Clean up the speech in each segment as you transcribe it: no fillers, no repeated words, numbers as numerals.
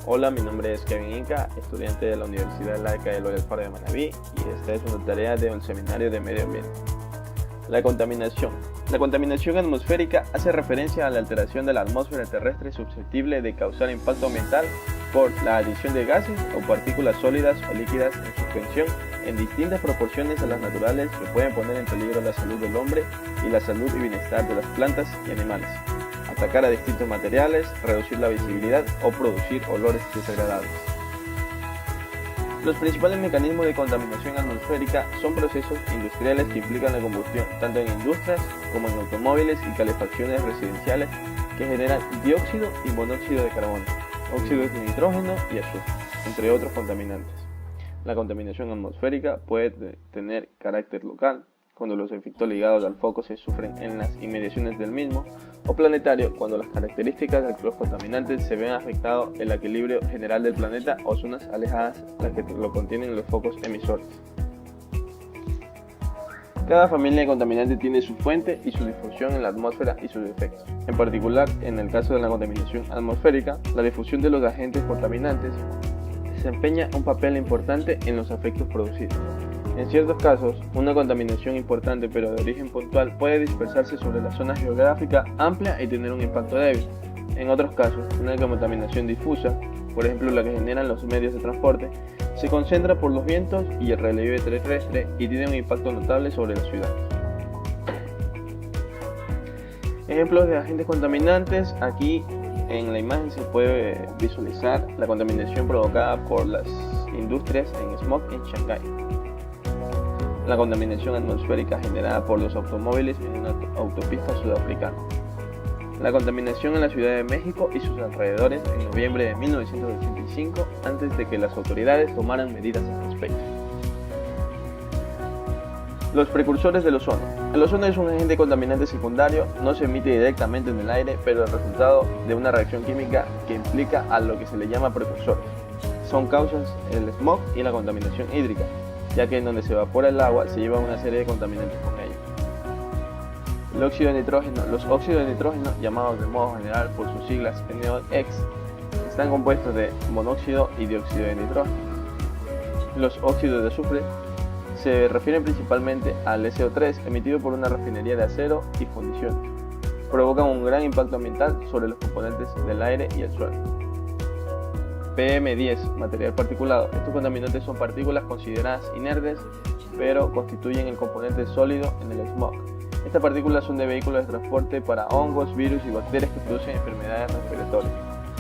Hola, mi nombre es Kevin Inca, estudiante de la Universidad Laica de Loyola Faro de Manabí, y esta es una tarea del Seminario de Medio Ambiente. La contaminación. La contaminación atmosférica hace referencia a la alteración de la atmósfera terrestre susceptible de causar impacto ambiental por la adición de gases o partículas sólidas o líquidas en suspensión en distintas proporciones a las naturales que pueden poner en peligro la salud del hombre y la salud y bienestar de las plantas y animales, atacar a distintos materiales, reducir la visibilidad o producir olores desagradables. Los principales mecanismos de contaminación atmosférica son procesos industriales que implican la combustión tanto en industrias como en automóviles y calefacciones residenciales que generan dióxido y monóxido de carbono, óxidos de nitrógeno y azufre, entre otros contaminantes. La contaminación atmosférica puede tener carácter local, cuando los efectos ligados al foco se sufren en las inmediaciones del mismo, o planetario, cuando las características de los contaminantes se ven afectado el equilibrio general del planeta o zonas alejadas las que lo contienen los focos emisores. Cada familia de contaminantes tiene su fuente y su difusión en la atmósfera y sus efectos. En particular, en el caso de la contaminación atmosférica, la difusión de los agentes contaminantes desempeña un papel importante en los efectos producidos. En ciertos casos, una contaminación importante pero de origen puntual puede dispersarse sobre la zona geográfica amplia y tener un impacto débil. En otros casos, una contaminación difusa, por ejemplo la que generan los medios de transporte, se concentra por los vientos y el relieve terrestre y tiene un impacto notable sobre las ciudades. Ejemplos de agentes contaminantes. Aquí en la imagen se puede visualizar la contaminación provocada por las industrias en smog en Shanghái. La contaminación atmosférica generada por los automóviles en una autopista sudafricana. La contaminación en la Ciudad de México y sus alrededores en noviembre de 1985, antes de que las autoridades tomaran medidas al respecto. Los precursores del ozono. El ozono es un agente contaminante secundario, no se emite directamente en el aire, pero el resultado de una reacción química que implica a lo que se le llama precursores. Son causas el smog y la contaminación hídrica, ya que en donde se evapora el agua se lleva una serie de contaminantes con ellos. El óxido de nitrógeno. Los óxidos de nitrógeno, llamados de modo general por sus siglas NOx, están compuestos de monóxido y dióxido de nitrógeno. Los óxidos de azufre se refieren principalmente al SO3 emitido por una refinería de acero y fundiciones. Provocan un gran impacto ambiental sobre los componentes del aire y el suelo. PM10, material particulado. Estos contaminantes son partículas consideradas inertes, pero constituyen el componente sólido en el smog. Estas partículas son de vehículos de transporte para hongos, virus y bacterias que producen enfermedades respiratorias.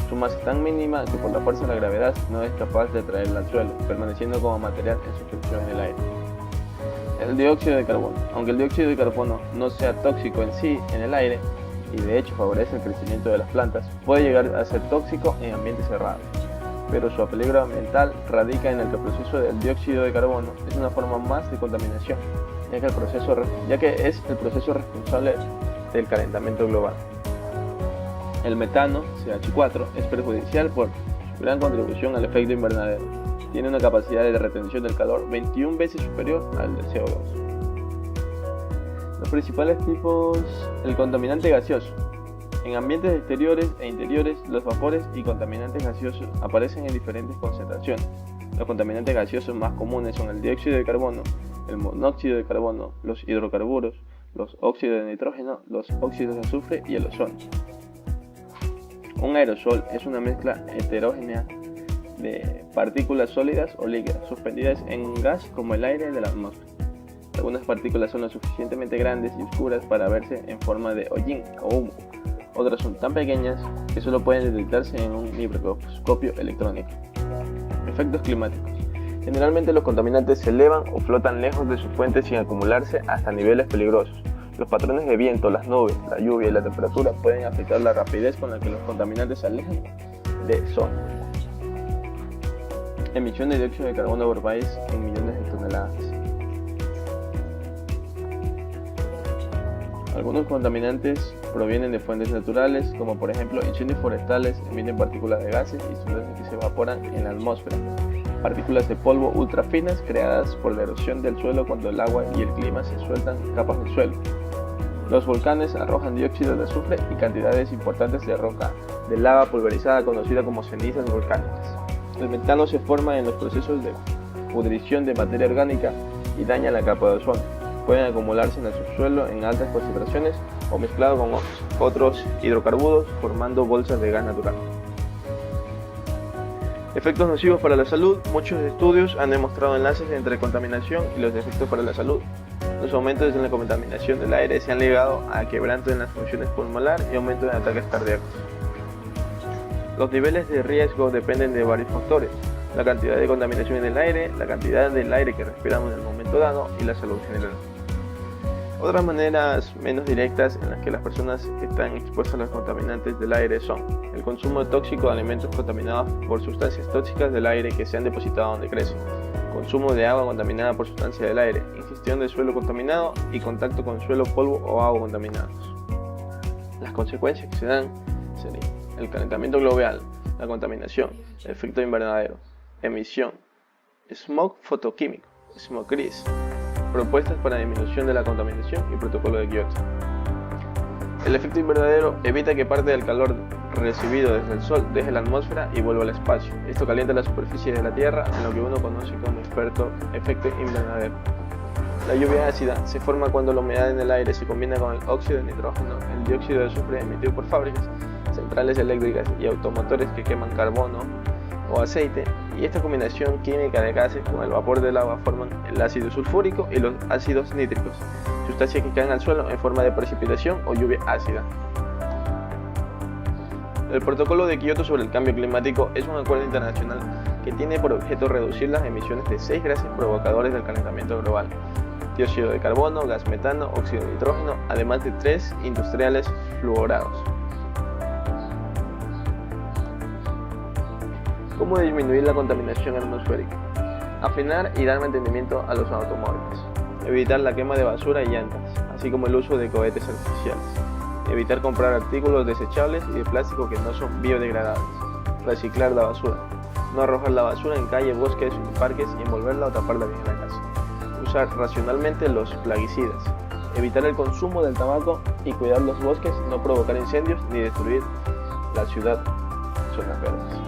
Su masa es tan mínima que por la fuerza de la gravedad no es capaz de atraerla al suelo, permaneciendo como material en suspensión en el aire. El dióxido de carbono. Aunque el dióxido de carbono no sea tóxico en sí en el aire, y de hecho favorece el crecimiento de las plantas, puede llegar a ser tóxico en ambientes cerrados. Pero su peligro ambiental radica en el que el proceso del dióxido de carbono es una forma más de contaminación, ya que es el proceso responsable del calentamiento global. El metano, CH4, es perjudicial por su gran contribución al efecto invernadero. Tiene una capacidad de retención del calor 21 veces superior al del CO2. Los principales tipos. El contaminante gaseoso. En ambientes exteriores e interiores, los vapores y contaminantes gaseosos aparecen en diferentes concentraciones. Los contaminantes gaseosos más comunes son el dióxido de carbono, el monóxido de carbono, los hidrocarburos, los óxidos de nitrógeno, los óxidos de azufre y el ozono. Un aerosol es una mezcla heterogénea de partículas sólidas o líquidas suspendidas en un gas como el aire de la atmósfera. Algunas partículas son lo suficientemente grandes y oscuras para verse en forma de hollín o humo. Otras son tan pequeñas que solo pueden detectarse en un microscopio electrónico. Efectos climáticos. Generalmente los contaminantes se elevan o flotan lejos de sus fuentes sin acumularse hasta niveles peligrosos. Los patrones de viento, las nubes, la lluvia y la temperatura pueden afectar la rapidez con la que los contaminantes se alejan de zona. Emisión de dióxido de carbono por país en millones de toneladas. Algunos contaminantes provienen de fuentes naturales, como por ejemplo incendios forestales emiten partículas de gases y sustancias que se evaporan en la atmósfera. Partículas de polvo ultrafinas creadas por la erosión del suelo cuando el agua y el clima se sueltan capas del suelo. Los volcanes arrojan dióxido de azufre y cantidades importantes de roca de lava pulverizada conocida como cenizas volcánicas. El metano se forma en los procesos de pudrición de materia orgánica y daña la capa de ozono. Pueden acumularse en el subsuelo en altas concentraciones o mezclado con otros hidrocarburos formando bolsas de gas natural. Efectos nocivos para la salud. Muchos estudios han demostrado enlaces entre contaminación y los efectos para la salud. Los aumentos en la contaminación del aire se han ligado a quebranto en las funciones pulmonar y aumento en ataques cardíacos. Los niveles de riesgo dependen de varios factores: la cantidad de contaminación en el aire, la cantidad del aire que respiramos en el momento dado y la salud general. Otras maneras menos directas en las que las personas están expuestas a los contaminantes del aire son el consumo tóxico de alimentos contaminados por sustancias tóxicas del aire que se han depositado donde crecen, consumo de agua contaminada por sustancias del aire, ingestión de suelo contaminado y contacto con suelo, polvo o agua contaminados. Las consecuencias que se dan serían el calentamiento global, la contaminación, el efecto invernadero, emisión, smog fotoquímico, smog gris, propuestas para disminución de la contaminación y protocolo de Kioto. El efecto invernadero evita que parte del calor recibido desde el sol deje la atmósfera y vuelva al espacio. Esto calienta la superficie de la Tierra en lo que uno conoce como efecto invernadero. La lluvia ácida se forma cuando la humedad en el aire se combina con el óxido de nitrógeno, el dióxido de azufre emitido por fábricas, centrales eléctricas y automotores que queman carbono o aceite, y esta combinación química de gases con el vapor del agua forman el ácido sulfúrico y los ácidos nítricos, sustancias que caen al suelo en forma de precipitación o lluvia ácida. El Protocolo de Kioto sobre el cambio climático es un acuerdo internacional que tiene por objeto reducir las emisiones de 6 gases provocadores del calentamiento global: dióxido de carbono, gas metano, óxido de nitrógeno, además de 3 industriales fluorados. ¿Cómo disminuir la contaminación atmosférica? Afinar y dar mantenimiento a los automóviles. Evitar la quema de basura y llantas, así como el uso de cohetes artificiales. Evitar comprar artículos desechables y de plástico que no son biodegradables. Reciclar la basura. No arrojar la basura en calles, bosques y parques y envolverla o taparla bien en la casa. Usar racionalmente los plaguicidas. Evitar el consumo del tabaco y cuidar los bosques, no provocar incendios ni destruir la ciudad, zonas verdes.